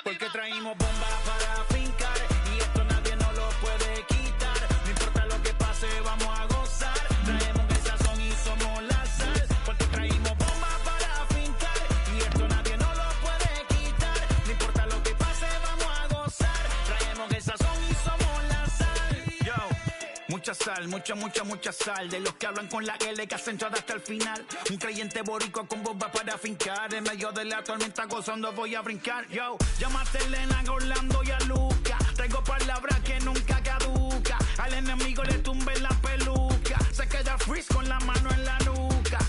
Porque traímos bombas para fincar y esto nadie nos lo puede quitar. No importa lo que pase, vamos a gozar. Traemos el sazón y somos la sal. Porque traímos bombas para fincar y esto nadie nos lo puede quitar. No importa lo que pase, vamos a gozar. Traemos el sazón y somos la sal. Yo, mucha sal, mucha sal. De los que hablan con la L que hacen hasta el final. Un creyente boricua con bombas para fincar. En medio de la tormenta gozando voy a brincar. Yo, llámate a Elena, a Orlando y a Luca. Traigo palabras que nunca caduca. Al enemigo le tumbe la peluca. Se queda freeze con la mano en la nuca.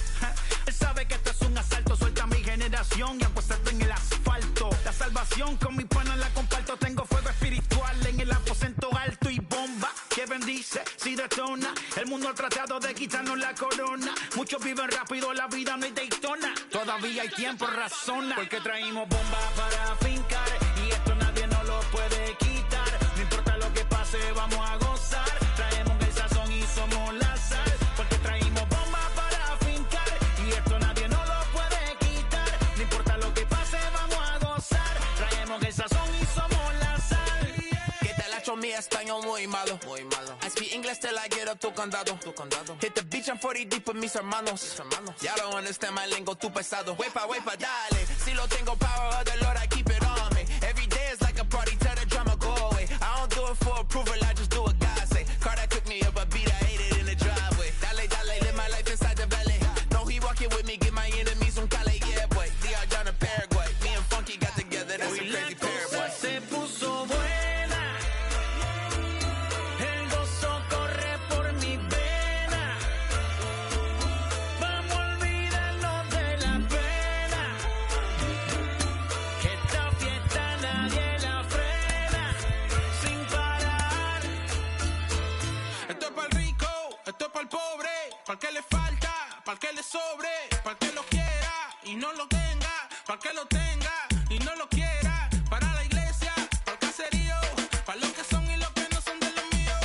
Él sabe que esto es un asalto. Suelta mi generación y apuéstate en el asfalto. La salvación con mi pana la comparto. Tengo fuego espiritual en el aposento alto y bomba que bendice si detona. El mundo ha tratado de quitarnos la corona. Muchos viven rápido, la vida no hay Daytona. Todavía hay tiempo, razona. Porque traímos bombas para fincar y esto nadie nos lo puede quitar. No importa lo que pase, vamos a gozar. Traemos el sazón y somos la sal. Porque traímos bombas para fincar y esto nadie nos lo puede quitar. No importa lo que pase, vamos a gozar. Traemos el sazón y somos la sal. Que te la echo mi español muy malo. I speak English till I get up tu condado. Hit the beach and 40 deep with mis hermanos. Ya don't understand my lingo, tu pesado. Wepa, dale. Si lo tengo power of the Lord, I keep it on me. Every day is like a party, tell the drama go away. I don't do it for approval, I just do what God say. Car that took me up a beat, I ate it in the driveway. Dale, live my life inside the valley. No, he walking with me, give my enemies un cale, yeah, boy. DR down to Paraguay. Me and Funky got together, that's a crazy pair, boy. Se puso buena. El gozo corre por mi vena. Vamos a olvidarnos de la pena. Que esta fiesta nadie la frena. Sin parar. Esto es para el rico, esto es para el pobre, para el que le falta, para el que le sobre, para el que lo quiera y no lo tenga, para el que lo tenga y no lo quiera, para la iglesia, para el caserío, para los que son y los que no son de los míos,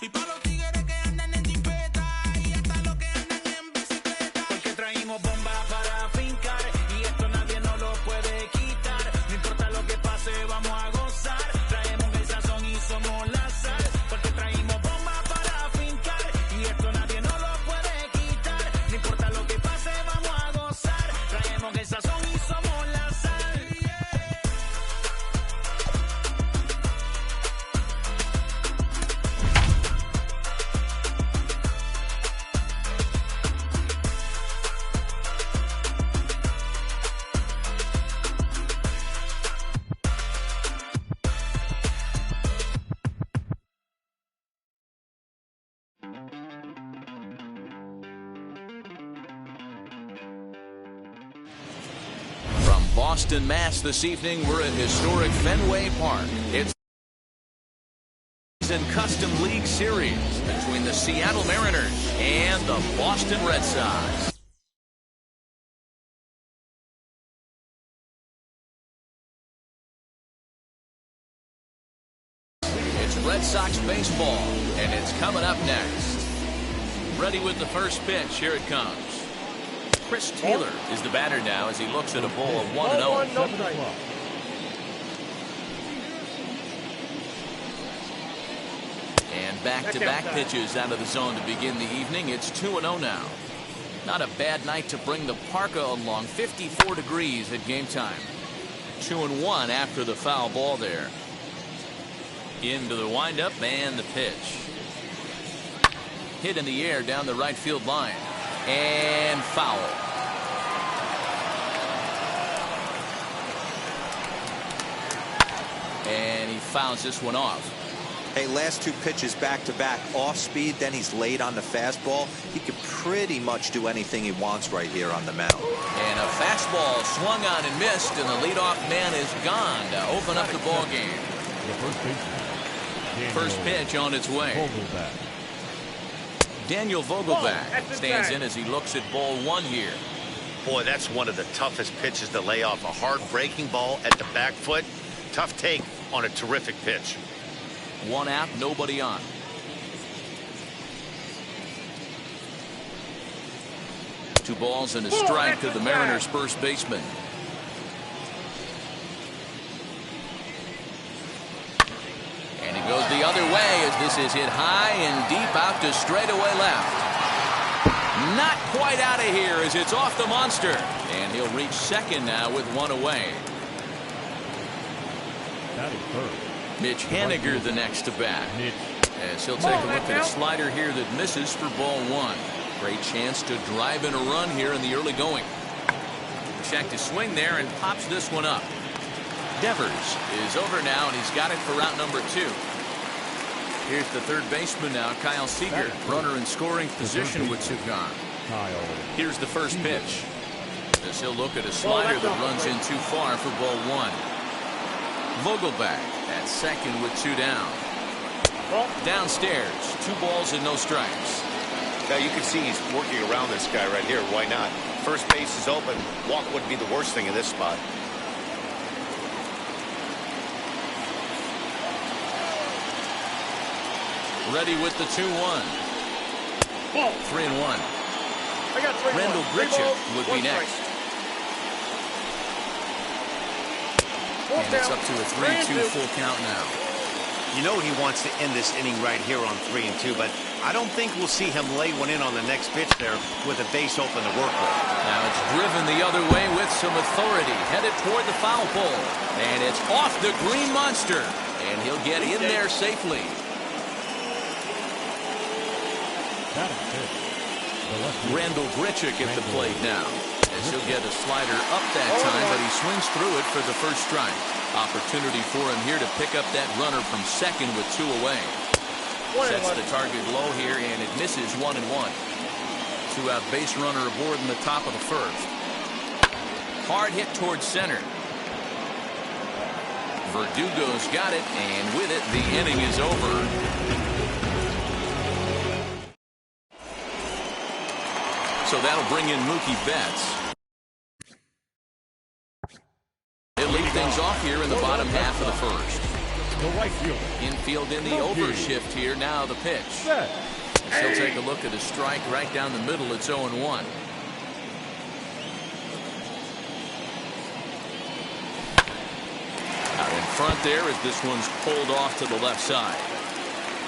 y para los tigres que andan en jipeta y hasta los que andan en bicicleta. Porque traímos bombas para fincar y esto nadie nos lo puede quitar. No importa lo que pase, vamos a gozar. Traemos el sazón y somos la sal. Porque traímos bombas para fincar y esto nadie nos lo puede quitar. No importa lo que pase, vamos a gozar. Traemos el sazón y somos la sal. From Boston, Mass. This evening, we're at historic Fenway Park. It's in Custom League Series between the Seattle Mariners and the Boston Red Sox. It's Red Sox baseball, and it's coming up next. Ready with the first pitch. Here it comes. Chris Taylor is the batter now as he looks at a ball of 1-0. And back-to-back pitches out of the zone to begin the evening. It's 2-0 now. Not a bad night to bring the parka along. 54 degrees at game time. 2-1 after the foul ball there. Into the windup and the pitch. Hit in the air down the right field line. And foul. And he fouls this one off. Hey, last two pitches back-to-back off speed, then he's late on the fastball. He could pretty much do anything he wants right here on the mound. And a fastball swung on and missed, and the leadoff man is gone to open up the ball game. First pitch on its way. Daniel Vogelback stands in as he looks at ball one here. Boy, that's one of the toughest pitches to lay off. A hard breaking ball at the back foot. Tough take on a terrific pitch. One out, nobody on. Two balls and a strike to the Mariners' first baseman. this is hit high and deep out to straightaway left. Not quite out of here as it's off the monster. And he'll reach second now with one away. Mitch Haniger the next to bat. As he'll take a look at a slider here that misses for ball one. Great chance to drive in a run here in the early going. Checked his swing there and pops this one up. Devers is over now, and he's got it for route number 2. Here's the third baseman now, Kyle Seager. Runner in scoring position with 2 gone. Here's the first pitch. As he'll look at a slider that runs in too far for ball 1. Vogelback at second with 2 down. Downstairs, 2 balls and no strikes. Now you can see he's working around this guy right here. Why not? First base is open. Walk wouldn't be the worst thing in this spot. Ready with the 2-1. 3-1. Randall Grichuk would be next. And it's up to a 3-2 full count now. You know he wants to end this inning right here on 3-2, but I don't think we'll see him lay one in on the next pitch there with a base open to work with. Now it's driven the other way with some authority, headed toward the foul pole. And it's off the green monster. And he'll get in there safely. Randall Grichuk at the plate now. As he'll get a slider up that time, but he swings through it for the first strike. Opportunity for him here to pick up that runner from second with 2 away. Sets the target low here, and it misses 1-1. 2-out base runner aboard in the top of the first. Hard hit towards center. Verdugo's got it, and with it, the inning is over. So that'll bring in Mookie Betts. They'll lead things off here in the bottom half of the first. Infield in the overshift here. Now the pitch. He'll take a look at a strike right down the middle. It's 0-1. Out in front there as this one's pulled off to the left side.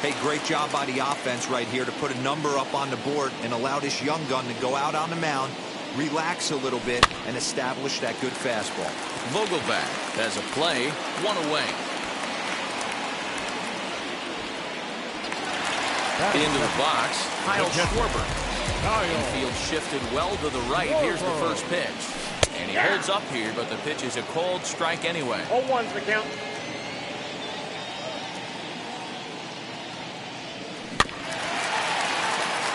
Hey, great job by the offense right here to put a number up on the board and allow this young gun to go out on the mound, relax a little bit, and establish that good fastball. Vogelback has a play, 1 away. Into the box, Kyle Schwarber. Infield shifted well to the right. Here's the first pitch. And he holds up here, but the pitch is a cold strike anyway. 0-1's the count.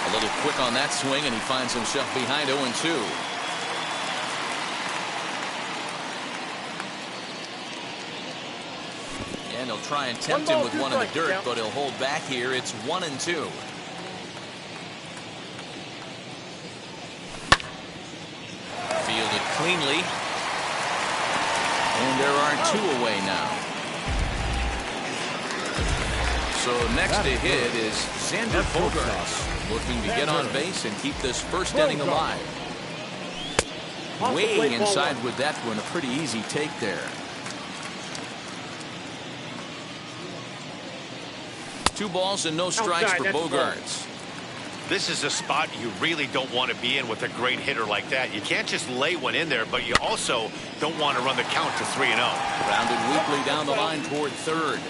A little quick on that swing, and he finds himself behind 0-2. And he'll try and tempt him with one in the dirt, but he'll hold back here. It's 1-2. Fielded cleanly. And there are 2 away now. So next to hit is Xander Bogaerts, looking to get on base and keep this first inning alive. Way inside with that one, a pretty easy take there. 2 balls and no strikes for Bogaerts. This is a spot you really don't want to be in with a great hitter like that. You can't just lay one in there, but you also don't want to run the count to 3-0. Rounded weakly down the line toward third.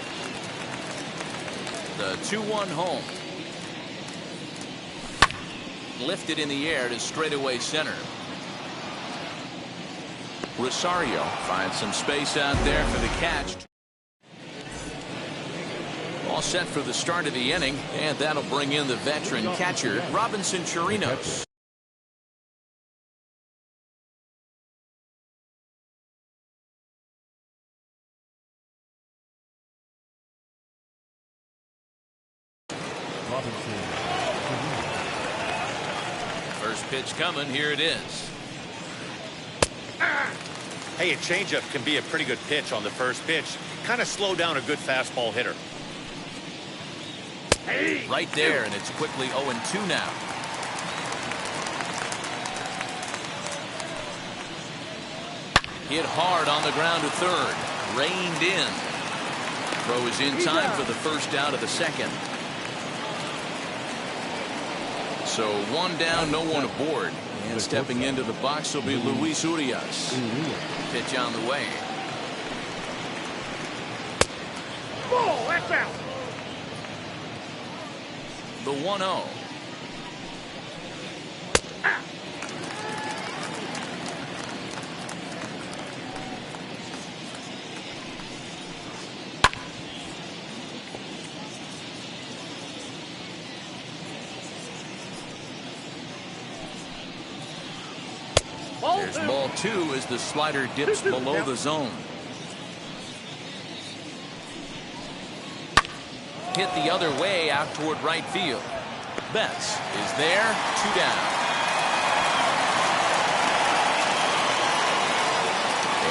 The 2-1 home. Lifted in the air to straightaway center. Rosario finds some space out there for the catch. All set for the start of the inning, and that'll bring in the veteran catcher, Robinson Chirinos. First pitch coming, here it is. Hey, a changeup can be a pretty good pitch on the first pitch. Kind of slow down a good fastball hitter. Right there, and it's quickly 0-2 now. Hit hard on the ground to third. Reined in. Throw is in time for the first out of the second. So one down, no one aboard. And stepping into the box will be Luis Urias. Pitch on the way. Ball, that's out. The 1-0. There's ball 2 as the slider dips below the zone. Hit the other way out toward right field. Betts is there, 2 down.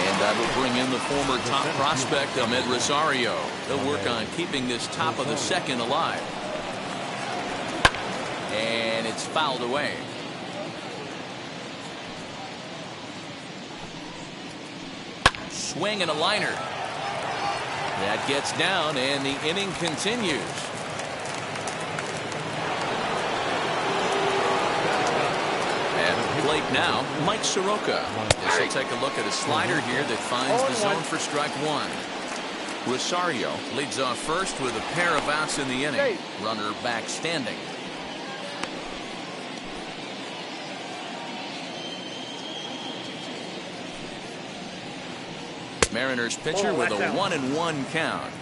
And that will bring in the former top prospect, Ahmed Rosario. They'll work on keeping this top of the second alive. And it's fouled away. Swing and a liner. That gets down, and the inning continues. At the plate now, Mike Soroka. This will take a look at a slider here that finds the zone for strike 1. Rosario leads off first with a pair of outs in the inning. Runner back standing. Mariners pitcher with a 1-1 count.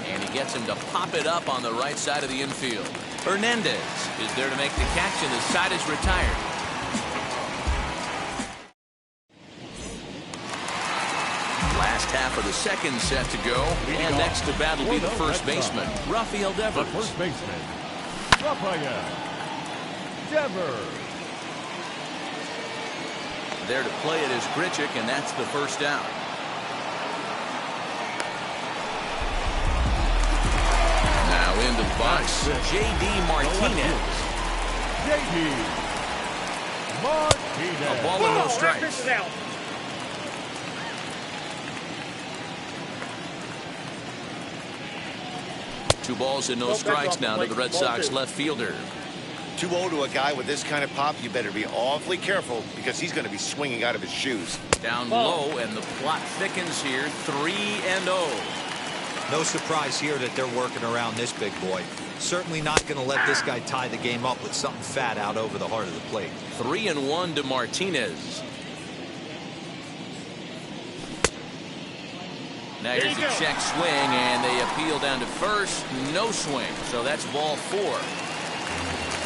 And he gets him to pop it up on the right side of the infield. Hernandez is there to make the catch, and the side is retired. Last half of the second set to go, and next to bat will be the first baseman, Rafael Devers. The first baseman, Rafael Devers. There to play it is Grichuk, and that's the first out. Now into the box, J.D. Martinez. J.D. Martinez. A ball and no strikes. Two balls and no strikes now to the Red Sox left fielder. 2-0 to a guy with this kind of pop, you better be awfully careful because he's going to be swinging out of his shoes. Down low, and the plot thickens here. 3-0. No surprise here that they're working around this big boy. Certainly not going to let this guy tie the game up with something fat out over the heart of the plate. 3-1 to Martinez. Now here's a check swing, and they appeal down to first. No swing, so that's ball 4.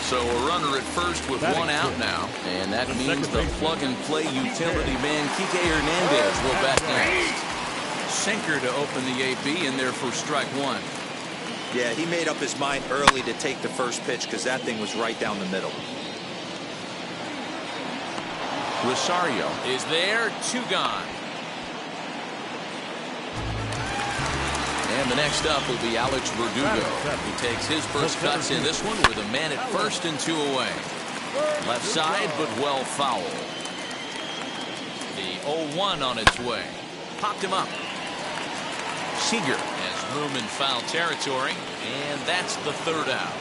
So a runner at first with 1 out now, and that means the plug-and-play utility man Kike Hernandez will bat next. Sinker to open the AB, in there for strike 1. Yeah, he made up his mind early to take the first pitch because that thing was right down the middle. Rosario is there, 2 gone. And the next up will be Alex Verdugo. He takes his first cuts in this one with a man at first and 2 away. Left side, but well foul. The 0-1 on its way. Popped him up. Seager has room in foul territory, and that's the 3rd out.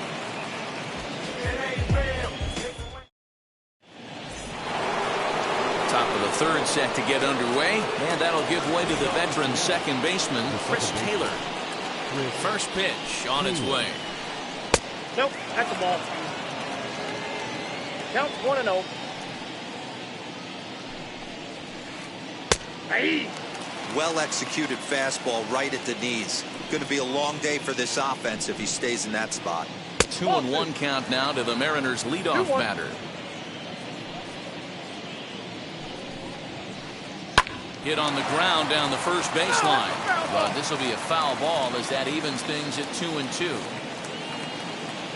Top of the 3rd set to get underway, and that'll give way to the veteran second baseman, Chris Taylor. First pitch on its way. Nope, that's a ball. Counts 1-0. Hey. Well executed fastball right at the knees. Going to be a long day for this offense if he stays in that spot. 2-1 count now to the Mariners leadoff batter. Hit on the ground down the first baseline, but this will be a foul ball as that evens things at 2-2.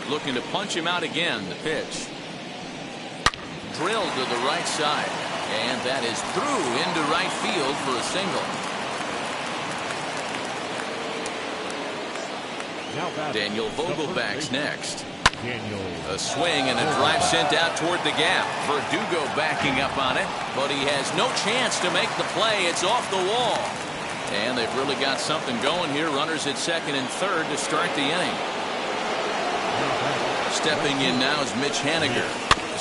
Looking to punch him out again. The pitch drilled to the right side, and that is through into right field for a single. Daniel Vogelback's next. A swing and a drive sent out toward the gap. Verdugo backing up on it, but he has no chance to make the play. It's off the wall. And they've really got something going here. Runners at second and third to start the inning. Stepping in now is Mitch Haniger.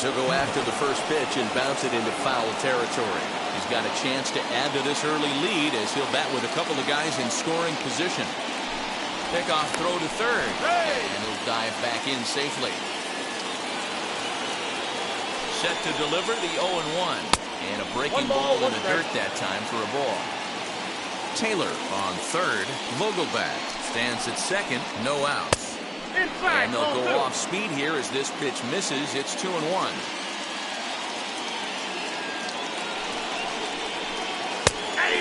He'll go after the first pitch and bounce it into foul territory. He's got a chance to add to this early lead as he'll bat with a couple of guys in scoring position. Pickoff throw to third. And he'll dive back in safely. Set to deliver the 0-1. And a breaking ball in the dirt that time for a ball. Taylor on third. Vogelbach stands at second. No outs. And they'll go off speed here as this pitch misses. It's 2-1.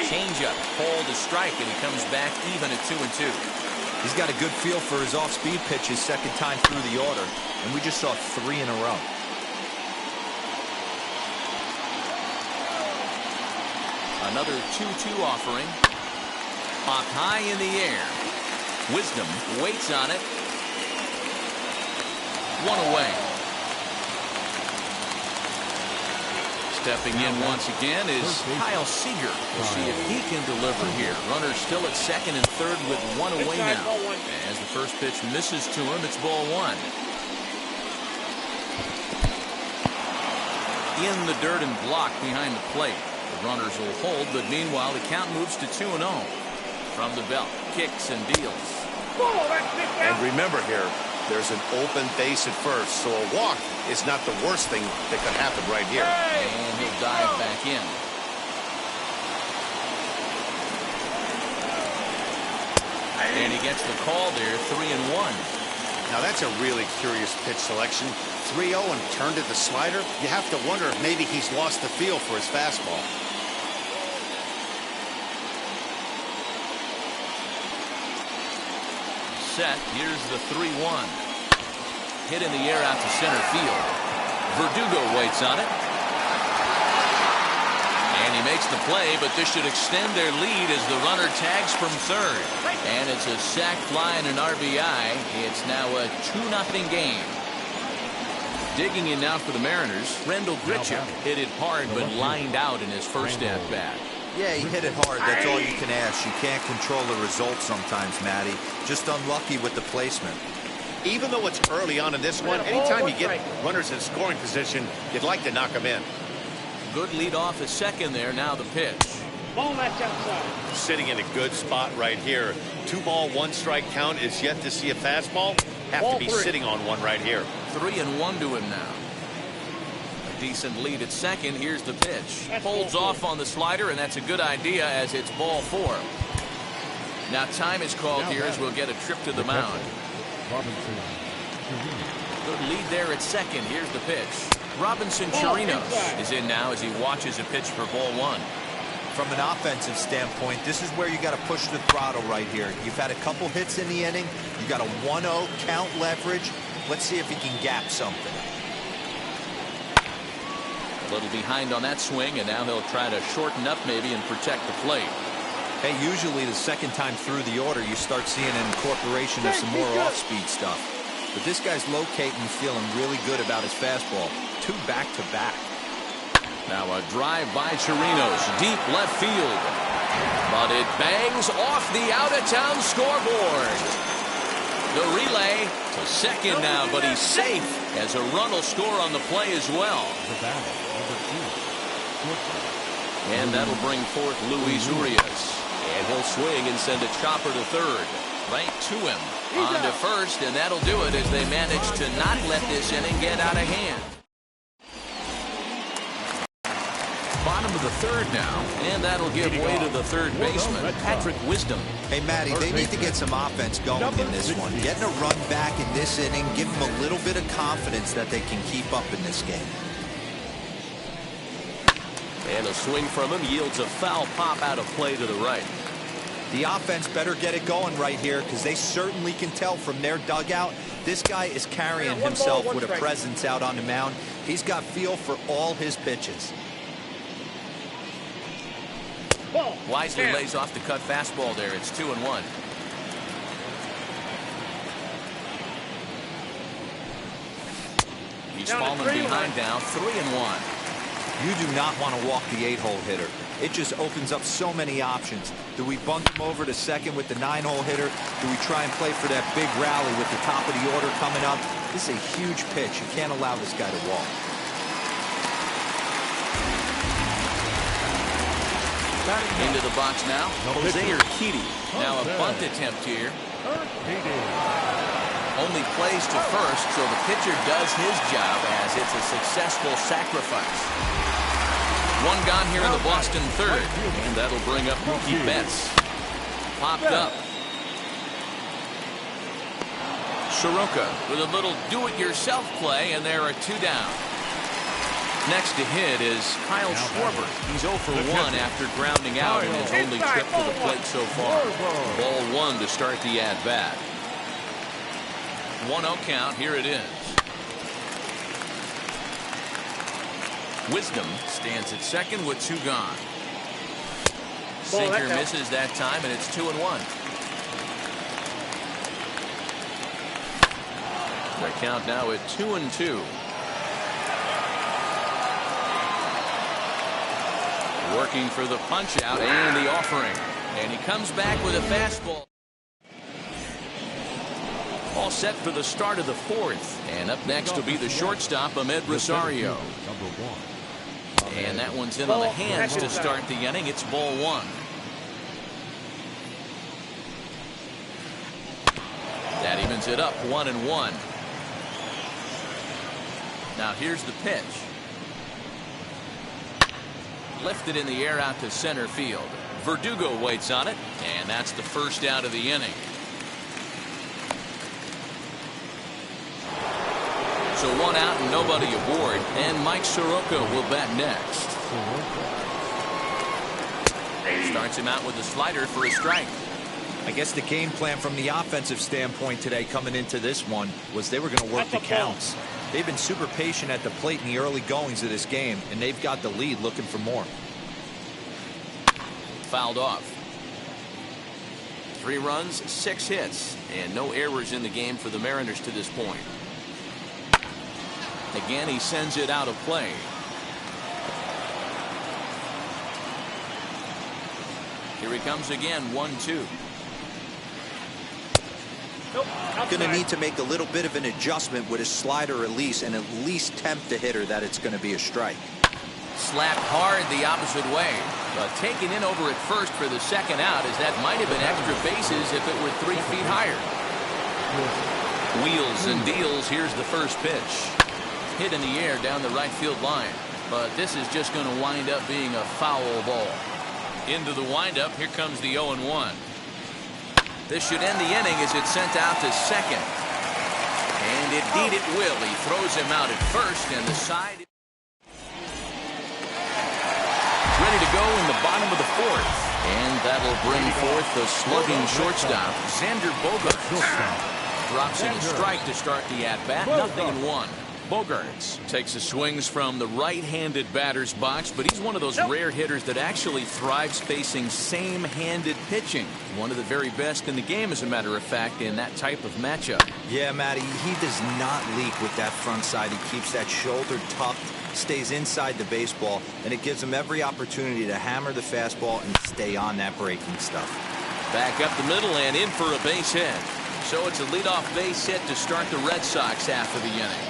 Changeup, called a strike, and he comes back even at 2-2. He's got a good feel for his off-speed pitches second time through the order, and we just saw 3 in a row. Another 2-2 offering. Up high in the air. Wisdom waits on it. 1 away. Stepping in once again is Kyle Seager. We'll see if he can deliver here. Runners still at second and third with 1 away now. As the first pitch misses to him, it's ball 1. In the dirt and blocked behind the plate. The runners will hold, but meanwhile the count moves to 2-0. From the belt, kicks and deals. And remember here, there's an open base at first, so a walk is not the worst thing that could happen right here. And he'll dive back in. And he gets the call there, 3-1. Now that's a really curious pitch selection. 3-0 and turned it to slider. You have to wonder if maybe he's lost the feel for his fastball. Set. Here's the 3-1. Hit in the air out to center field. Verdugo waits on it. And he makes the play, but this should extend their lead as the runner tags from third. And it's a sac fly and an RBI. It's now a 2-0 game. Digging in now for the Mariners, Rendell Grichuk hit it hard but lined out in his first at bat. Yeah, he hit it hard. That's all you can ask. You can't control the results sometimes, Matty. Just unlucky with the placement. Even though it's early on in this one, anytime you get runners in scoring position, you'd like to knock them in. Good lead off at second there. Now the pitch. Sitting in a good spot right here. 2-ball, 1-strike count is yet to see a fastball. Have to be sitting on one right here. 3-1 to him now. A decent lead at second. Here's the pitch. Holds off on the slider, and that's a good idea as it's ball 4. Now time is called here as we'll get a trip to the mound. Good lead there at second. Here's the pitch. Robinson Chirinos is in now as he watches a pitch for ball 1. From an offensive standpoint, this is where you got to push the throttle right here. You've had a couple hits in the inning. You got a 1-0 count leverage. Let's see if he can gap something. A little behind on that swing, and now he'll try to shorten up maybe and protect the plate. Hey, usually the second time through the order, you start seeing an incorporation of some more off-speed stuff. But this guy's locating, feeling really good about his fastball. 2 back-to-back. Now a drive by Chirinos, deep left field. But it bangs off the out-of-town scoreboard. The relay to second now, but he's safe as a run will score on the play as well. And that'll bring forth Luis Urias. And he'll swing and send a chopper to third. Right to him. On to first, and that'll do it as they manage to not let this inning get out of hand. Bottom of the third now, and that'll give way to the third baseman, Patrick Wisdom. Hey, Matty, they need to get some offense going in this one. Getting a run back in this inning, give them a little bit of confidence that they can keep up in this game. And a swing from him yields a foul pop out of play to the right. The offense better get it going right here because they certainly can tell from their dugout this guy is carrying himself with a presence out on the mound. He's got feel for all his pitches. Wisely lays off the cut fastball there. It's 2-1. He's fallen behind now, 3-1. You do not want to walk the 8-hole hitter. It just opens up so many options. Do we bunt him over to second with the 9-hole hitter? Do we try and play for that big rally with the top of the order coming up? This is a huge pitch. You can't allow this guy to walk. Into the box now, Jose Urquidy. Now a bunt attempt here. Only plays to first, so the pitcher does his job as it's a successful sacrifice. One gone here in the Boston third, and that'll bring up Mookie Betts. Popped up. Soroka with a little do-it-yourself play, and there are 2 down. Next to hit is Kyle Schwarber. He's 0 for 1 after grounding out in his only trip to the plate so far. Ball 1 to start the at-bat. 1-0 count. Here it is. Wisdom stands at second with 2 gone. Sinker misses that time, and it's 2-1. The count now at 2-2. Working for the punch out and the offering. And he comes back with a fastball. All set for the start of the 4th. And up next will be the shortstop, Amed Rosario. And that one's in on the hands to start the inning. It's ball 1. That evens it up 1-1. Now here's the pitch. Lifted in the air out to center field. Verdugo waits on it, and that's the first out of the inning. So 1 out and nobody aboard, and Mike Soroka will bat next. Starts him out with a slider for a strike. I guess the game plan from the offensive standpoint today coming into this one was they were going to work the counts. They've been super patient at the plate in the early goings of this game, and they've got the lead looking for more. Fouled off. 3 runs, 6 hits, and no errors in the game for the Mariners to this point. Again, he sends it out of play. Here he comes again, 1-2. Going to need to make a little bit of an adjustment with his slider release and at least tempt the hitter that it's going to be a strike. Slapped hard the opposite way, but taken in over at first for the second out, as that might have been extra bases if it were 3 feet higher. Wheels and deals. Here's the first pitch. Hit in the air down the right field line, but this is just going to wind up being a foul ball. Into the windup. Here comes the 0-1. This should end the inning as it's sent out to second. And indeed it will. He throws him out at first, and the side ready to go in the bottom of the 4th. And that'll bring forth the slugging shortstop, Xander Bogaerts. Drops in a strike to start the at-bat. 0-1. Bogaerts takes his swings from the right-handed batter's box, but he's one of those rare hitters that actually thrives facing same-handed pitching. One of the very best in the game, as a matter of fact, in that type of matchup. Yeah, Matty, he does not leak with that front side. He keeps that shoulder tucked, stays inside the baseball, and it gives him every opportunity to hammer the fastball and stay on that breaking stuff. Back up the middle and in for a base hit. So it's a leadoff base hit to start the Red Sox half of the inning.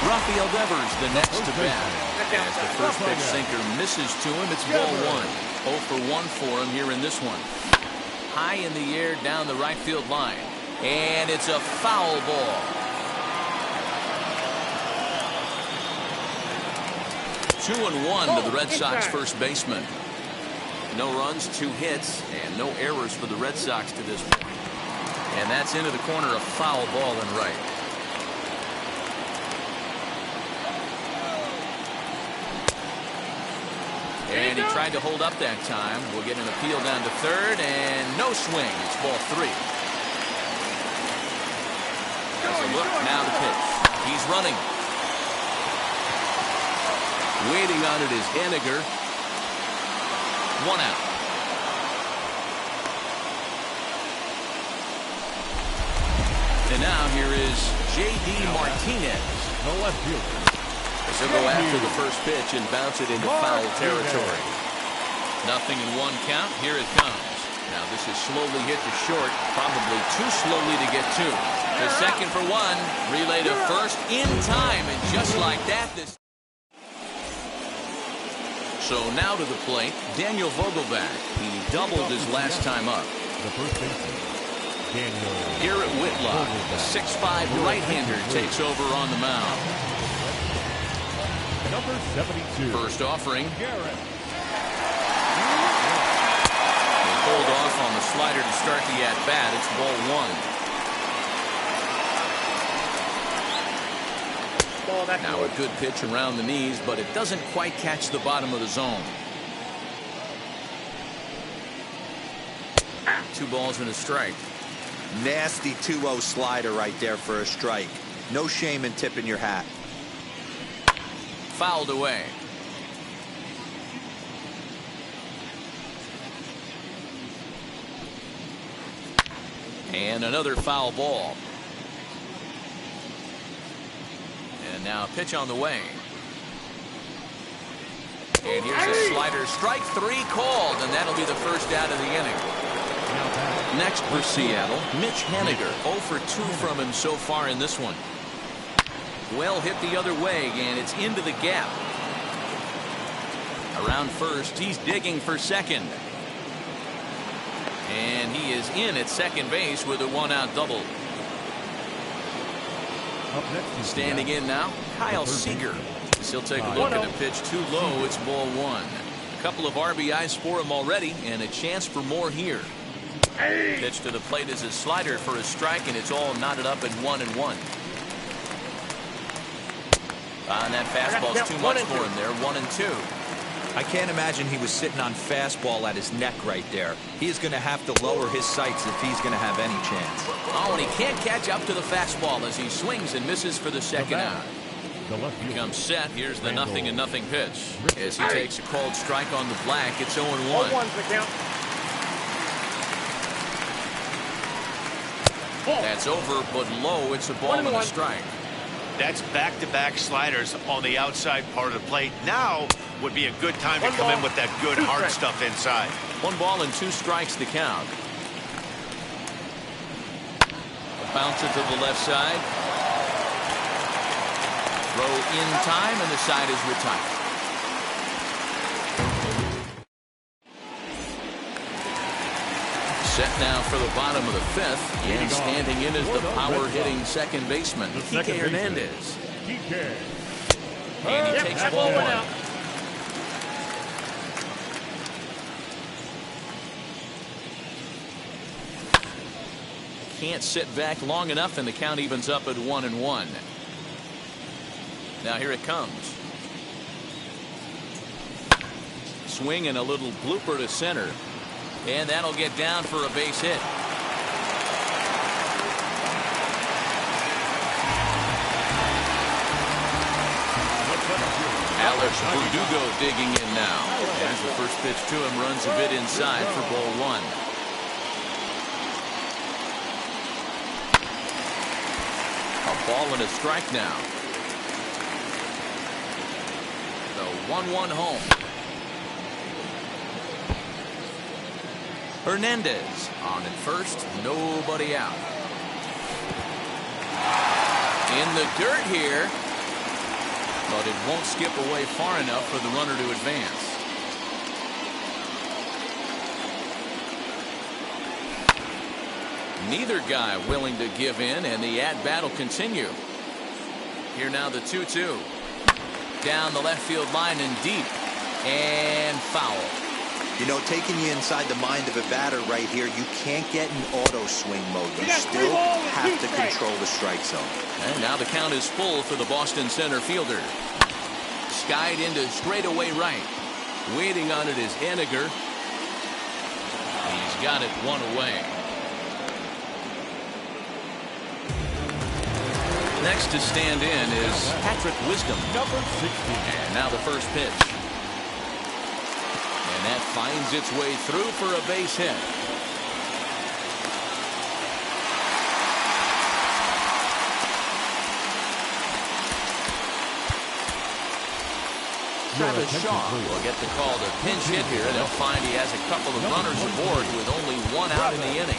Rafael Devers the next to bat. As the first pitch sinker misses to him, it's ball 1. 0 for 1 for him here in this one. High in the air down the right field line. And it's a foul ball. Two and one to the Red Sox first baseman. No runs, 2 hits, and no errors for the Red Sox to this point. And that's into the corner, a foul ball and right. And he tried to hold up that time. We'll get an appeal down to third, and no swing. It's ball 3. As a look, now the pitch. He's running. Waiting on it is Henniger. 1 out. And now here is J.D. Martinez. The left fielder. He'll go after the first pitch and bounce it into foul territory. Nothing in one count. Here it comes. Now this is slowly hit to short. Probably too slowly to get to. The second for one. Relay to first in time. And just like that, this. So now to the plate, Daniel Vogelbach. He doubled his last time up. The first baseman, Daniel. Garrett Whitlock, the 6'5" right-hander, takes over on the mound. Number 72. First offering. Garrett. They pulled off on the slider to start the at-bat. It's ball one. Now a good pitch around the knees, but it doesn't quite catch the bottom of the zone. 2 balls and a strike. Nasty 2-0 slider right there for a strike. No shame in tipping your hat. Fouled away. And another foul ball. And now a pitch on the way. And here's a slider. Strike 3 called, and that'll be the first out of the inning. Next for Seattle, Mitch Haniger. 0 for 2 from him so far in this one. Well hit the other way, and it's into the gap. Around first, he's digging for second. And he is in at second base with a 1-out double. Standing in now, Kyle Seager. He'll take a look at the pitch too low. It's ball one. A couple of RBIs for him already, and a chance for more here. Pitch to the plate is a slider for a strike, and it's all knotted up at 1-1. And that fastball's too much for him there. 1-2. I can't imagine he was sitting on fastball at his neck right there. He is going to have to lower his sights if he's going to have any chance. Oh, and he can't catch up to the fastball as he swings and misses for the second out. He comes set. Here's the 0-0 pitch. As he takes a called strike on the black, it's 0-1. That's over, but low. It's a ball and a strike. That's back-to-back sliders on the outside part of the plate. Now would be a good time to come in with that good hard stuff inside. 1 ball and 2 strikes to count. Bounce it to the left side. Throw in time, and the side is retired. Set now for the bottom of the 5th, and standing in is the power-hitting second baseman, Kike Hernandez. And he takes ball one. Can't sit back long enough, and the count evens up at 1-1. Now here it comes. Swing and a little blooper to center. And that'll get down for a base hit. Alex Verdugo digging in now. As the first pitch to him runs a bit inside for ball one. A ball and a strike now. The 1-1 home. Hernandez on at first, nobody out. In the dirt here, but it won't skip away far enough for the runner to advance. Neither guy willing to give in, and the at-bat will continue. Here now the 2-2. Down the left field line and deep, and foul. You know, taking you inside the mind of a batter right here, you can't get in auto swing mode. You still have to control the strike zone. And now the count is full for the Boston center fielder. Skied into straightaway right. Waiting on it is Haniger. He's got it 1 away. Next to stand in is Patrick Wisdom. Number 60. And now the first pitch. And that finds its way through for a base hit. Travis Shaw will get the call to pinch hit here. They'll find he has a couple of runners aboard with only one out in the inning.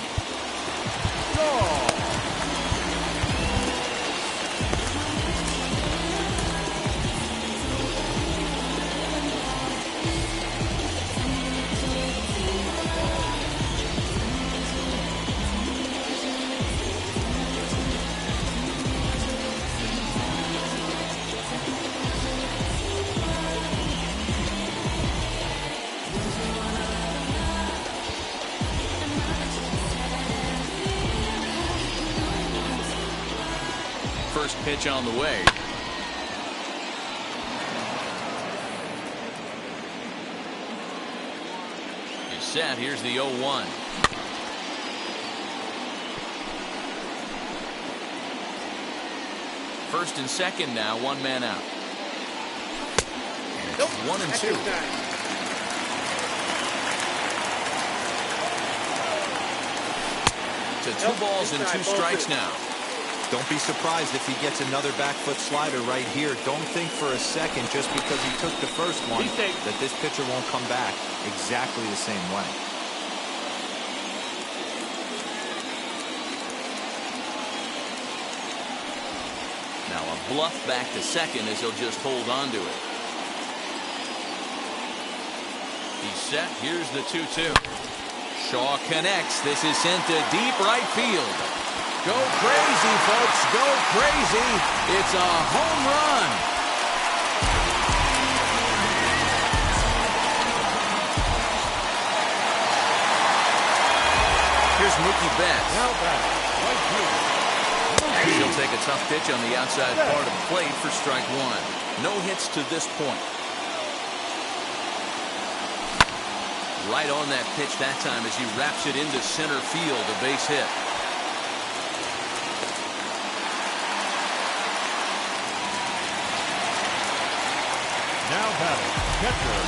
First pitch on the way. He's set. Here's the 0-1. First and second now, one man out. And it's 1-2. To 2 balls and 2 strikes now. Don't be surprised if he gets another back foot slider right here. Don't think for a second, just because he took the first one, that this pitcher won't come back exactly the same way. Now a bluff back to second as he'll just hold on to it. He's set. Here's the 2-2. Shaw connects. This is sent to deep right field. Go crazy, folks. Go crazy. It's a home run. Here's Mookie Betts. Now back, right fielder. She'll take a tough pitch on the outside part of the plate for strike 1. No hits to this point. Right on that pitch that time as he wraps it into center field, a base hit. Now batting, catcher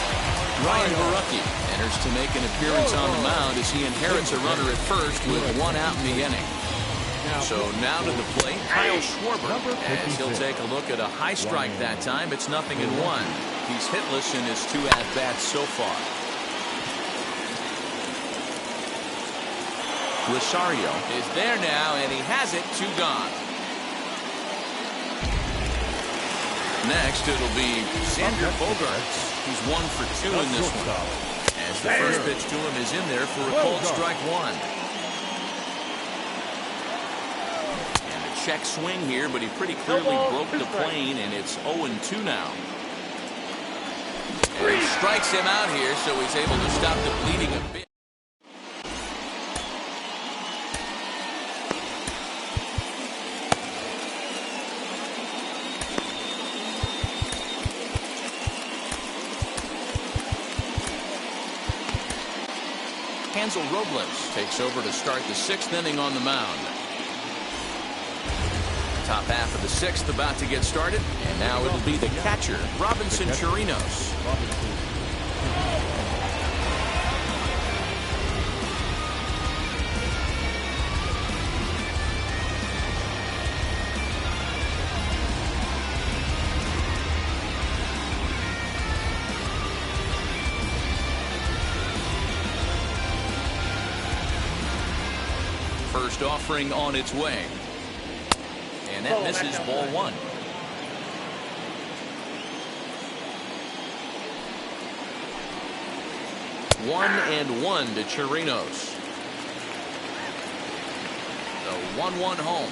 Ryan Barucki enters to make an appearance on the mound as he inherits a runner at first with 1 out in the inning. So now to the plate, Kyle Schwarber, as he'll take a look at a high strike that time. It's 0-1. He's hitless in his 2 at-bats so far. Rosario is there now, and he has it. 2 gone. Next, it'll be Xander Bogaerts, who's 1 for 2 in this one. As the first pitch to him is in there for a called strike 1. And a check swing here, but he pretty clearly broke the plane, and it's 0-2 now. And he strikes him out here, so he's able to stop the bleeding a bit. Hansel Robles takes over to start the 6th inning on the mound. Top half of the 6th about to get started, and now it'll be the catcher, Robinson Chirinos. First offering on its way. And that misses ball 1. One and 1 to Chirinos. The 1-1 home.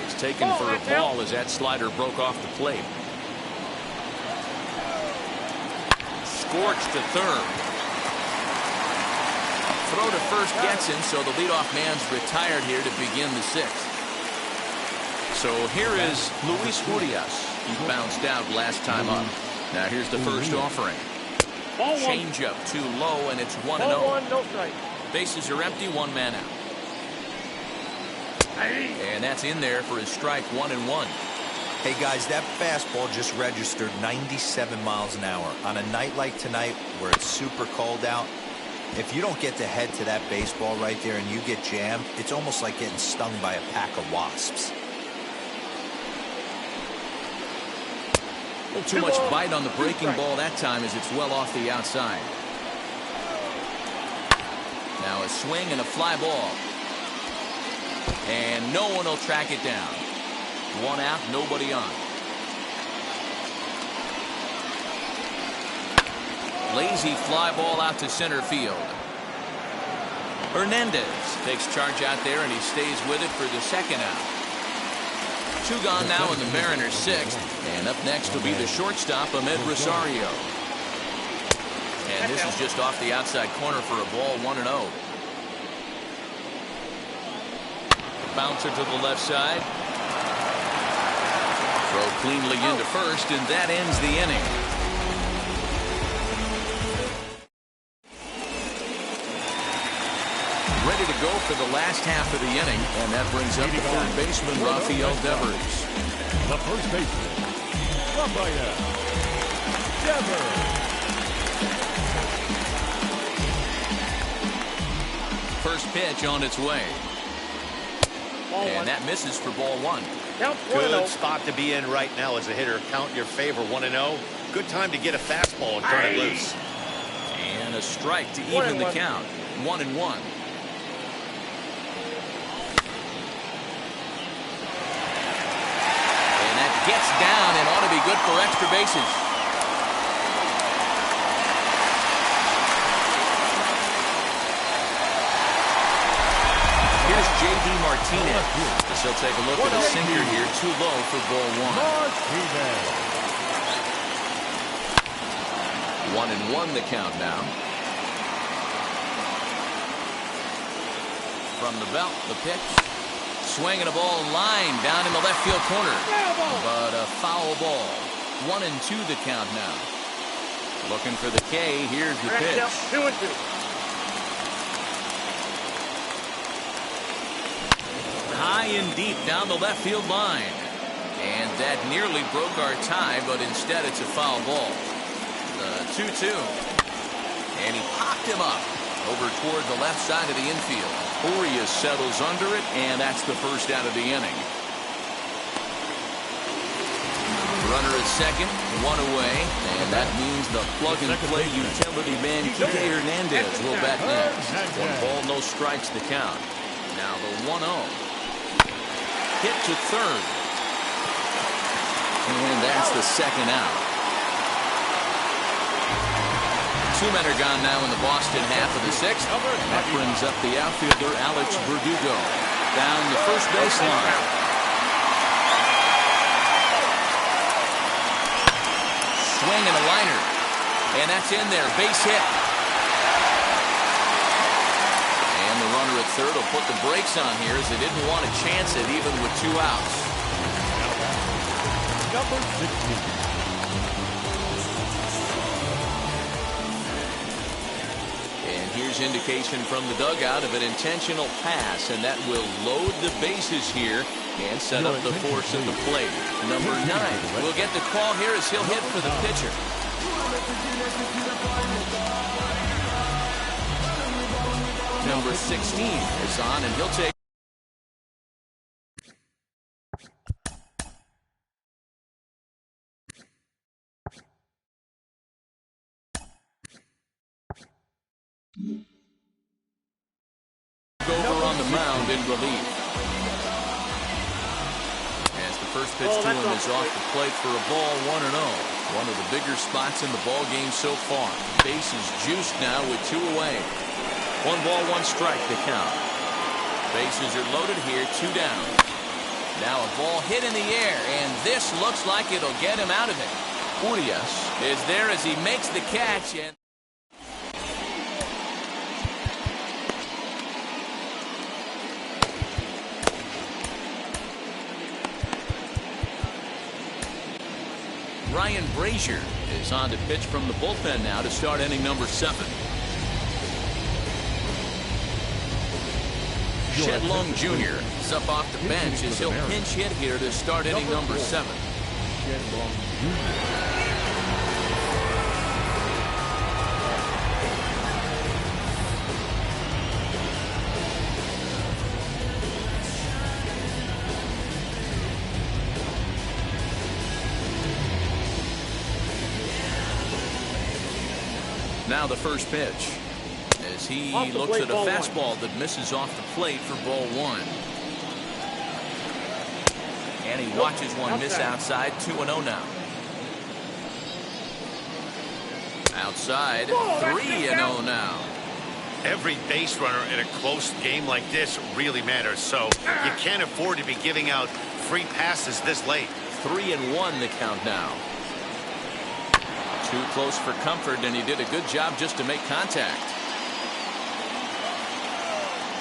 It's taken for a ball as that slider broke off the plate. Scorched to third. Throw to first gets him, so the leadoff man's retired here to begin the 6th. So here is Luis Urias. He bounced out last time up. Now here's the first offering. Change up too low, and it's 1-0. Bases are empty, 1 man out. And that's in there for his strike 1-1. Hey guys, that fastball just registered 97 miles an hour. On a night like tonight where it's super cold out, if you don't get to head to that baseball right there and you get jammed, it's almost like getting stung by a pack of wasps. little too much bite on the breaking ball that time as it's well off the outside. Now a swing and a fly ball. And no one will track it down. One out, nobody on. Lazy fly ball out to center field. Hernandez takes charge out there, and he stays with it for the second out. Two gone now in the Mariners' sixth. And up next will be the shortstop, Mlb Rosario. And this is just off the outside corner for a ball, 1-0. Bouncer to the left side. Throw cleanly into first, and that ends the inning. Ready to go for the last half of the inning, and that brings up the third baseman, Rafael Devers. The first baseman, Rafael Devers. First pitch on its way. And that misses for ball one. Good spot to be in right now as a hitter. Count your favor, 1-0. Good time to get a fastball and turn it loose. And a strike to even the count. 1-1. Gets down and ought to be good for extra bases. Here's J.D. Martinez. So take a look at a sinker here. Too low for ball one. 1-1 the count now. From the belt, the pitch. Swinging a ball line down in the left field corner. But a foul ball. 1-2 the count now. Looking for the K. Here's the pitch. 2-2. High and deep down the left field line. And that nearly broke our tie, but instead it's a foul ball. The 2-2. And he popped him up over toward the left side of the infield. Urias settles under it, and that's the first out of the inning. Runner at second, one away, and that means the plug-and-play utility man, Kike Hernandez, will bat next. 1 ball, no strikes to count. Now the 1-0. Hit to third. And that's the second out. 2 men are gone now in the Boston half of the sixth. That brings up the outfielder, Alex Verdugo, down the first baseline. Swing and a liner. And that's in there. Base hit. And the runner at third will put the brakes on here as they didn't want to chance it even with 2 outs. Number 16. Here's indication from the dugout of an intentional pass, and that will load the bases here and set up the force at the plate. Number 9 will get the call here as he'll hit for the pitcher. Number 16 is on, and he'll take. Over on the mound in relief. As the first pitch to him is off the plate for a ball, 1-0. One of the bigger spots in the ball game so far. Base is juiced now with 2 away. 1 ball, 1 strike to count. Bases are loaded here, 2 down. Now a ball hit in the air, and this looks like it'll get him out of it. Urias is there as he makes the catch, and Ryan Brazier is on to pitch from the bullpen now to start inning number 7. Shed Long Jr. is up off the bench as he'll pinch hit here to start inning number 7. Shed Long Jr. Now the first pitch, as he looks at a fastball that misses off the plate for ball 1. And he watches one miss outside. 2-0 now. Outside, 3-0 now. Every base runner in a close game like this really matters, so you can't afford to be giving out free passes this late. 3-1 the count now. Too close for comfort, and he did a good job just to make contact.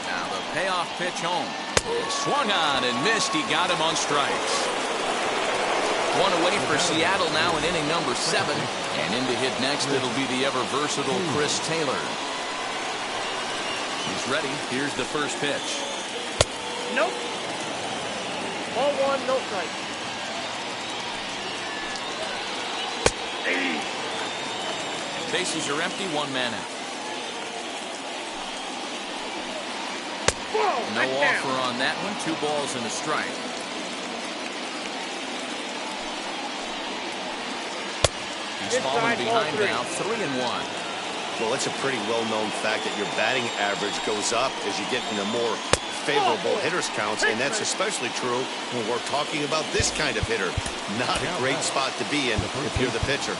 Now the payoff pitch home. Swung on and missed. He got him on strikes. One away for Seattle now in inning number 7. And in to hit next, it'll be the ever-versatile Chris Taylor. He's ready. Here's the first pitch. Nope. Ball 1, no strike. Bases are empty, 1 man out. No offer on that one. 2 balls and a strike. He's falling behind now, 3-1. Well, it's a pretty well-known fact that your batting average goes up as you get into more favorable hitters counts, and that's especially true when we're talking about this kind of hitter. Not a great spot to be in if you're the pitcher.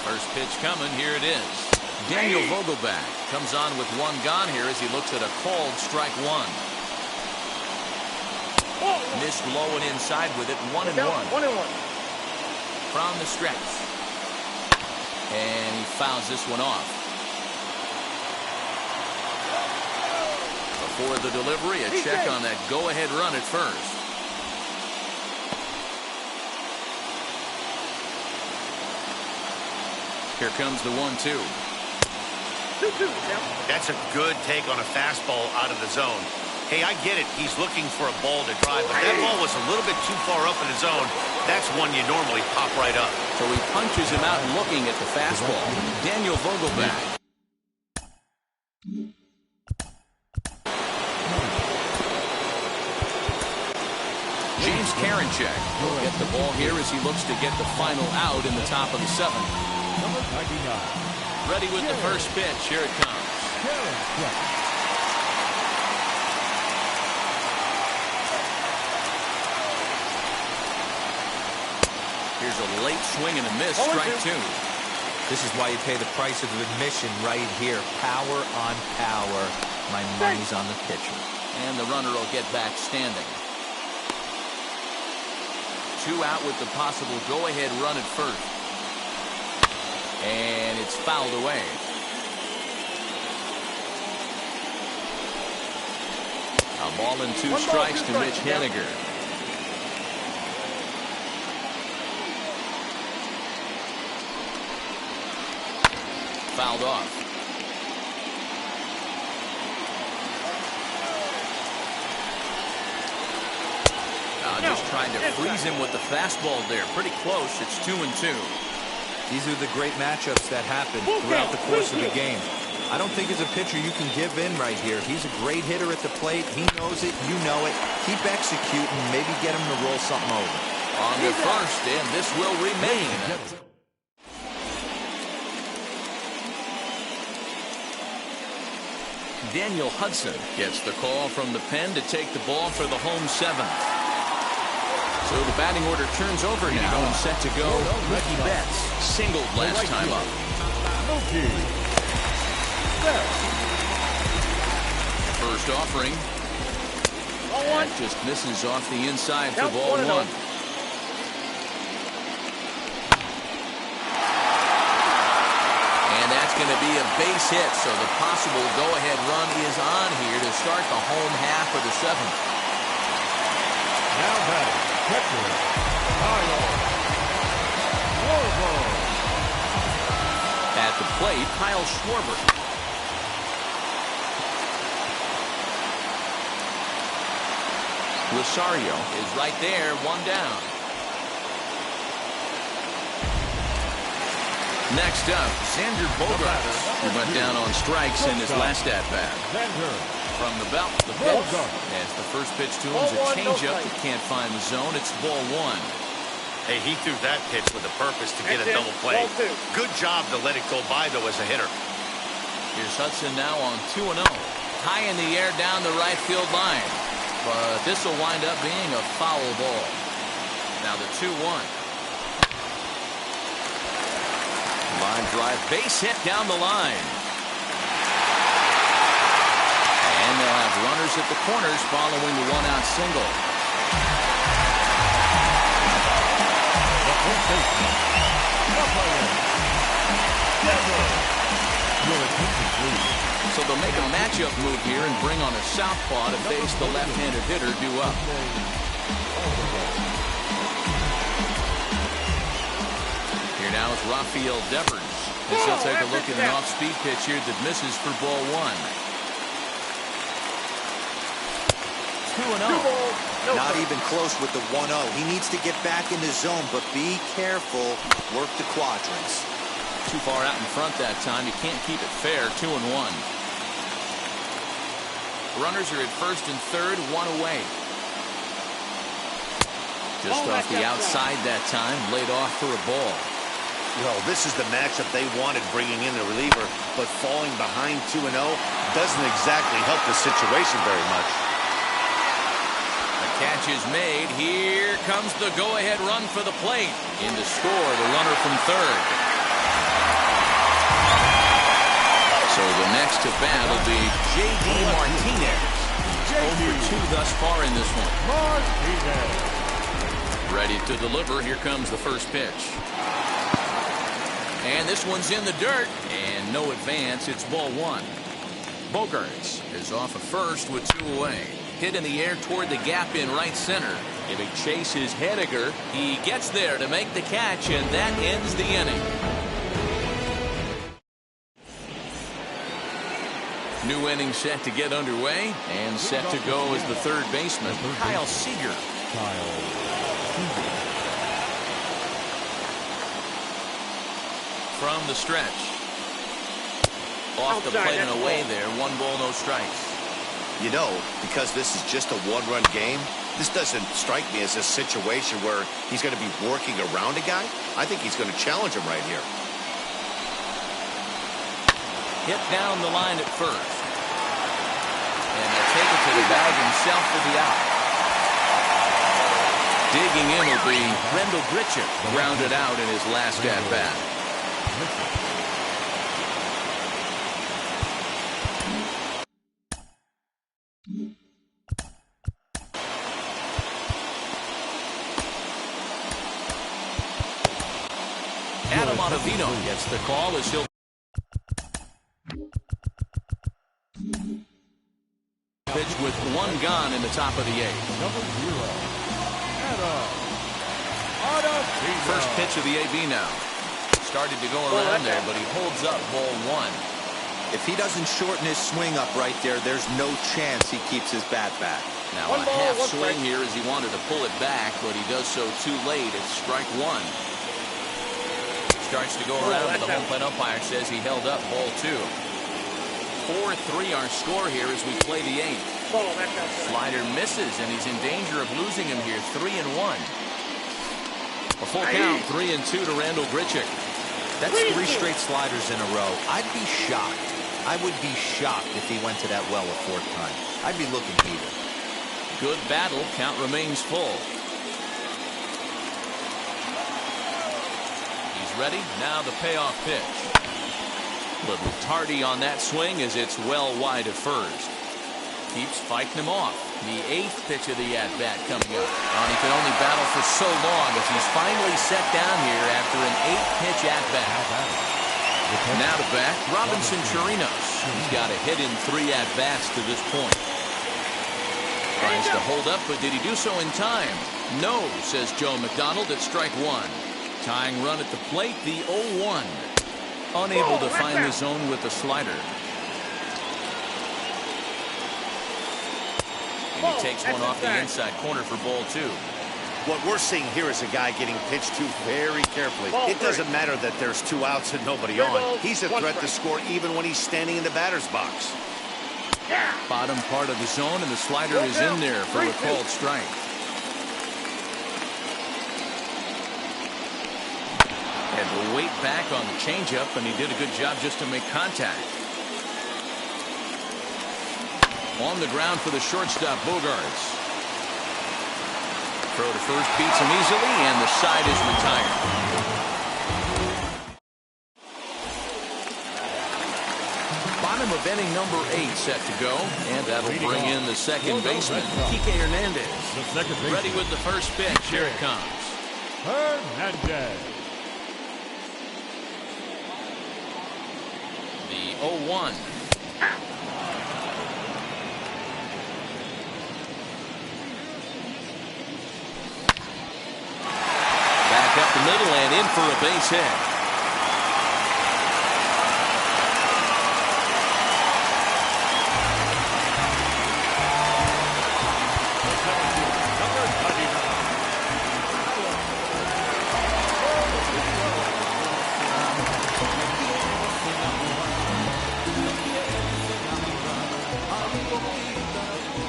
First pitch coming. Here it is. Daniel Vogelback comes on with 1 gone here as he looks at a called strike 1. Missed low and inside with it. 1-1. 1-1. From the stretch. And he fouls this one off. Before the delivery, a check on that go-ahead run at first. Here comes the 1-2. That's a good take on a fastball out of the zone. Hey, I get it. He's looking for a ball to drive, but that ball was a little bit too far up in the zone. That's one you normally pop right up. So he punches him out looking at the fastball. Daniel Vogelback. James Karinchak will get the ball here as he looks to get the final out in the top of the 7th. Number 99. Ready with the first pitch. Here it comes. Here's a late swing and a miss. Strike 2. This is why you pay the price of admission right here. Power on power. My money's on the pitcher. And the runner will get back standing. 2 out with the possible go-ahead run at first. And it's fouled away. A ball and 2 strikes to Mitch Haniger. Fouled off. Just trying to freeze him with the fastball there. Pretty close. It's 2-2. These are the great matchups that happen throughout the course of the game. I don't think as a pitcher you can give in right here. He's a great hitter at the plate. He knows it. You know it. Keep executing. Maybe get him to roll something over. On the first, and this will remain. Daniel Hudson gets the call from the pen to take the ball for the home 7th. So the batting order turns over now and set to go. Mookie Betts singled last time up. First offering. That just misses off the inside for ball 1. And that's going to be a base hit, so the possible go-ahead run is on here to start the home half of the 7th. Now batting. At the plate, Kyle Schwarber. Rosario is right there, 1 down. Next up, Xander Bogaerts, who went down on strikes in his last at-bat. From the belt, the pitch. As the first pitch to him is a changeup that can't find the zone. It's ball 1. Hey, he threw that pitch with a purpose to get a double play. Good job to let it go by, though, as a hitter. Here's Hudson now on 2-0. High in the air down the right field line. But this will wind up being a foul ball. Now the 2-1. Line drive, base hit down the line. And they'll have runners at the corners following the 1-out single. So they'll make a matchup move here and bring on a southpaw to face the left-handed hitter due up. Here now is Rafael Devers, as he'll take a look at an off-speed pitch here that misses for ball 1. 2-0. Not even close with the 1-0. He needs to get back in the zone, but be careful. Work the quadrants. Too far out in front that time. You can't keep it fair. 2-1. Runners are at first and third, 1 away. Just off the outside that time, laid off for a ball. Well, this is the matchup they wanted, bringing in the reliever, but falling behind 2-0 doesn't exactly help the situation very much. The catch is made. Here comes the go-ahead run for the plate. In to score, the runner from third. So the next to bat will be J.D. Martinez. 0 for 2 thus far in this one. Ready to deliver. Here comes the first pitch. And this one's in the dirt. And no advance. It's ball 1. Bogaerts is off at first with 2 away. Hit in the air toward the gap in right center. Giving chase is Hediger. He gets there to make the catch, and that ends the inning. New inning set to get underway, and set to go is the third baseman, Kyle Seager. From the stretch. Off the plate and away there. 1 ball, no strikes. You know, because this is just a one-run game, this doesn't strike me as a situation where he's going to be working around a guy. I think he's going to challenge him right here. Hit down the line at first. And they'll take it to the bag himself for the out. Digging in will be Rendell Grichuk, grounded out in his last at-bat. Adam Ottavino gets the call as he'll pitch with 1 gone in the top of the 8th. Number 0, Adam Ottavino. First pitch of the AB now. Started to go around there, but he holds up ball 1. If he doesn't shorten his swing up right there, there's no chance he keeps his bat back. Now a half swing here as he wanted to pull it back, but he does so too late. It's strike 1. Starts to go around, but the home plate umpire says he held up ball 2. 4-3 our score here as we play the 8th. Slider misses, and he's in danger of losing him here. 3-1. A full count. 3-2 to Rendell Grichuk. That's 3 straight sliders in a row. I'd be shocked. I would be shocked if he went to that well a 4th time. I'd be looking heated. Good battle. Count remains full. He's ready. Now the payoff pitch. Little tardy on that swing as it's well wide of first. Keeps fighting him off. The 8th pitch of the at-bat coming up. And he can only battle for so long as he's finally set down here after an 8-pitch at-bat. Now to bat, Robinson Chirinos. He's got a hit in 3 at-bats to this point. Tries to hold up, but did he do so in time? No, says Joe McDonald at strike 1. Tying run at the plate, the 0-1. Unable to find the zone with the slider. And he takes one off the inside corner for ball 2. What we're seeing here is a guy getting pitched to very carefully. It doesn't matter that there's 2 outs and nobody on. He's a threat to score even when he's standing in the batter's box. Bottom part of the zone, and the slider is in there for a called strike. Had to wait back on the changeup, and he did a good job just to make contact. On the ground for the shortstop, Bogarts. Throw to first beats him easily, and the side is retired. Bottom of inning number 8 set to go, and that'll bring in the second baseman, Kike Hernandez. Ready with the first pitch. Here it comes. Hernandez. The 0-1. Back up the middle and in for a base hit.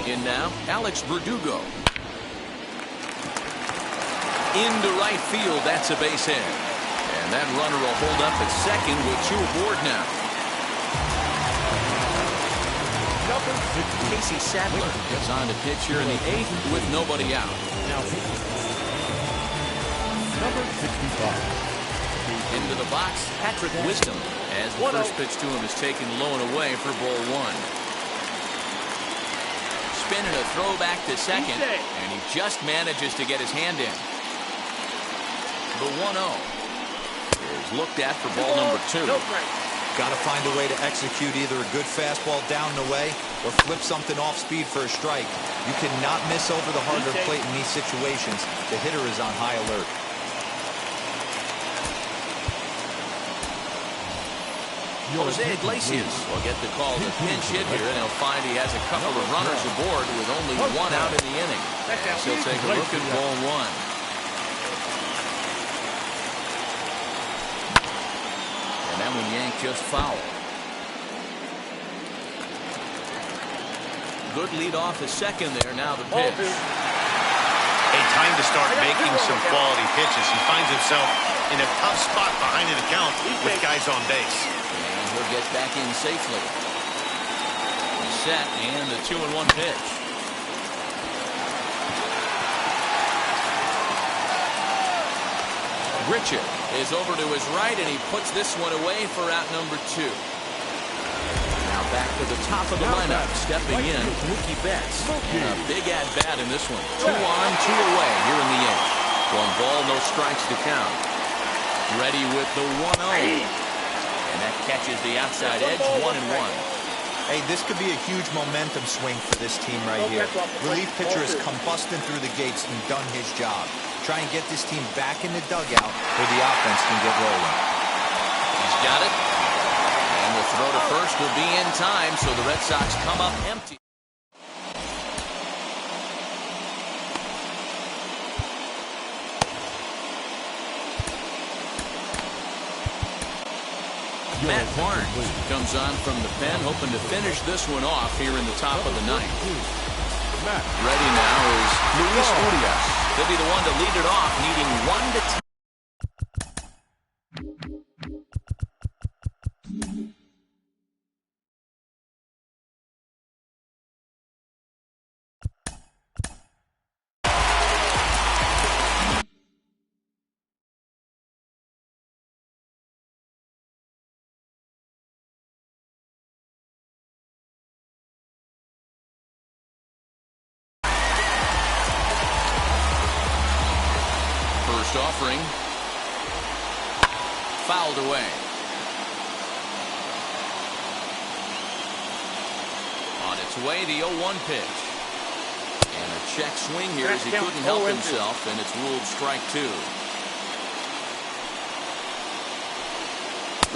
In now, Alex Verdugo. Into right field, that's a base hit. And that runner will hold up at second with 2 aboard now. Casey Sadler gets on to pitch here in the 8th with nobody out. Number 65. Into the box, Patrick Wisdom, as the first pitch to him is taken low and away for ball 1. Spinning a throw back to second, and he just manages to get his hand in. The 1-0 is looked at for ball number 2. Got to find a way to execute either a good fastball down and away or flip something off speed for a strike. You cannot miss over the harder plate in these situations. The hitter is on high alert. Jose Iglesias will get the call to pinch hit here, and he'll find he has a couple of runners aboard with only 1 out in the inning. So he'll take a look at ball 1. And that one yanked just foul. Good lead off the second there. Now the pitch. Hey, time to start making some quality pitches. He finds himself in a tough spot behind an account with guys on base. And he'll get back in safely. Set, and the 2-1 pitch. Richard is over to his right, and he puts this one away for out number 2. Now back to the top of the lineup, stepping in, Mookie Betts. And a big at-bat in this one. 2 on, 2 away here in the 8th. 1 ball, no strikes to count. Ready with the 1-0. And that catches the outside edge, 1-1. Hey, this could be a huge momentum swing for this team right here. Relief pitcher has come busting through the gates and done his job. Try and get this team back in the dugout where the offense can get rolling. He's got it. And the throw to first will be in time, so the Red Sox come up empty. Matt Barnes comes on from the pen, hoping to finish this one off here in the top of the 9th. Ready now is Luis Urias. He'll be the one to lead it off, needing 1 to 10. Offering. Fouled away. On its way, the 0-1 pitch. And a check swing here as he couldn't help himself, and it's ruled strike 2.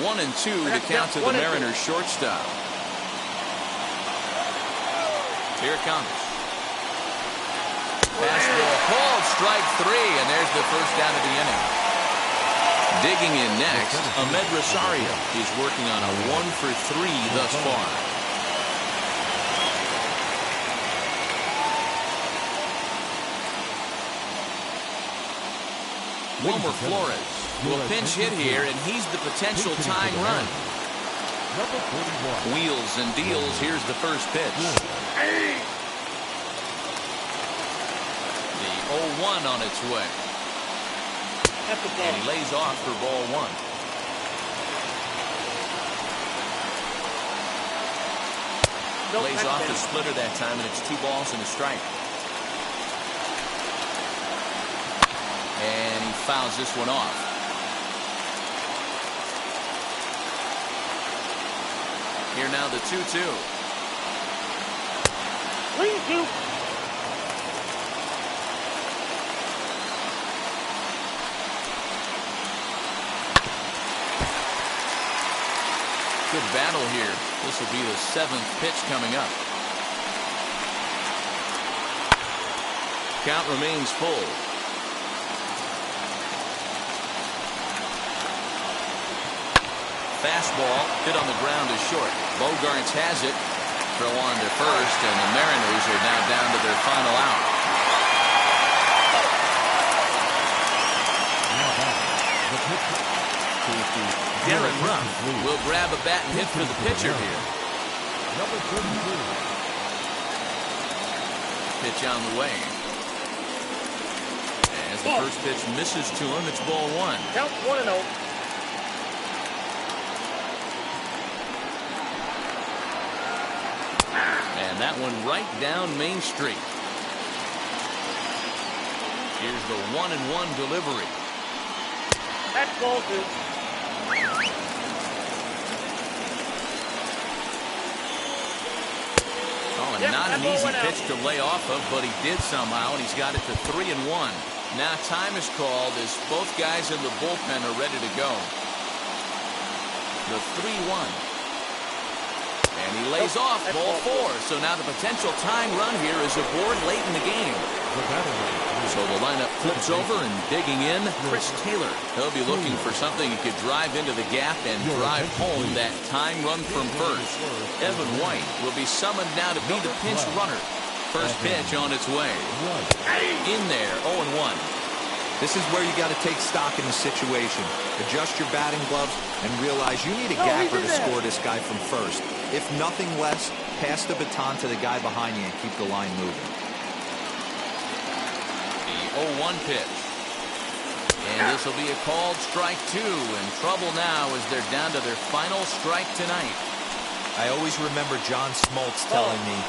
1-2 to count to the Mariners shortstop. Here it comes. Fastball called, strike 3, and there's the first down of the inning. Digging in next, Ahmed Rosario. He's working on a 1 for 3 thus far. Wilmer Flores will pinch hit here, and he's the potential tying run. Number 41. Wheels and deals. Here's the first pitch. The 0-1 on its way. And he lays off for ball one. Lays off the splitter that time, and it's 2 balls and a strike. And he fouls this one off. Here now the 2-2. Lean to. Good battle here. This will be the 7th pitch coming up. Count remains full. Fastball hit on the ground is short. Bogarts has it. Throw on to first, and the Mariners are now down to their final out. Darren Ruff will grab a bat and hit for the pitcher here. Number 32. Pitch on the way. As the first pitch misses to him, it's ball one. Count 1-0. And that one right down Main Street. Here's the 1-1 delivery. That's ball two. Oh, and not an easy pitch to lay off of, but he did somehow, and he's got it to 3-1. Now time is called as both guys in the bullpen are ready to go. The 3-1. And he lays off ball four. So now the potential tying run here is aboard late in the game. So the lineup flips over, and digging in, Chris Taylor. He'll be looking for something he could drive into the gap and drive home that tying run from first. Evan White will be summoned now to be the pinch runner. First pitch on its way. In there, 0-1. This is where you got to take stock in the situation. Adjust your batting gloves and realize you need a gapper to score this guy from first. If nothing less, pass the baton to the guy behind you and keep the line moving. The 0-1 pitch. And this will be a called strike two. In trouble now as they're down to their final strike tonight. I always remember John Smoltz telling me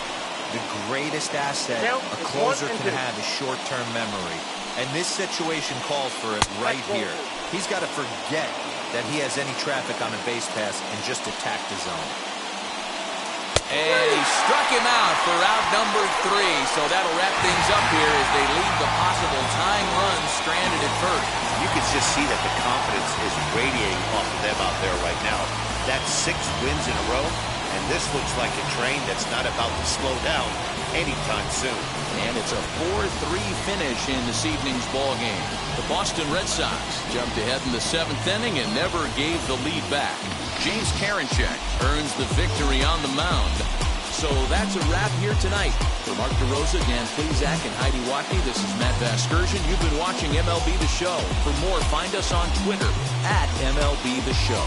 the greatest asset a closer can have is short-term memory. And this situation calls for it right here. He's got to forget that he has any traffic on a base pass and just attack the zone. And he struck him out for out number 3. So that'll wrap things up here as they leave the possible tying run stranded at first. You can just see that the confidence is radiating off of them out there right now. That's 6 wins in a row, and this looks like a train that's not about to slow down anytime soon. And it's a 4-3 finish in this evening's ball game. The Boston Red Sox jumped ahead in the 7th inning and never gave the lead back. James Karinchak earns the victory on the mound. So that's a wrap here tonight. For Mark DeRosa, Dan Plesac, and Heidi Watney, this is Matt Vasgersian. You've been watching MLB The Show. For more, find us on Twitter @MLB The Show.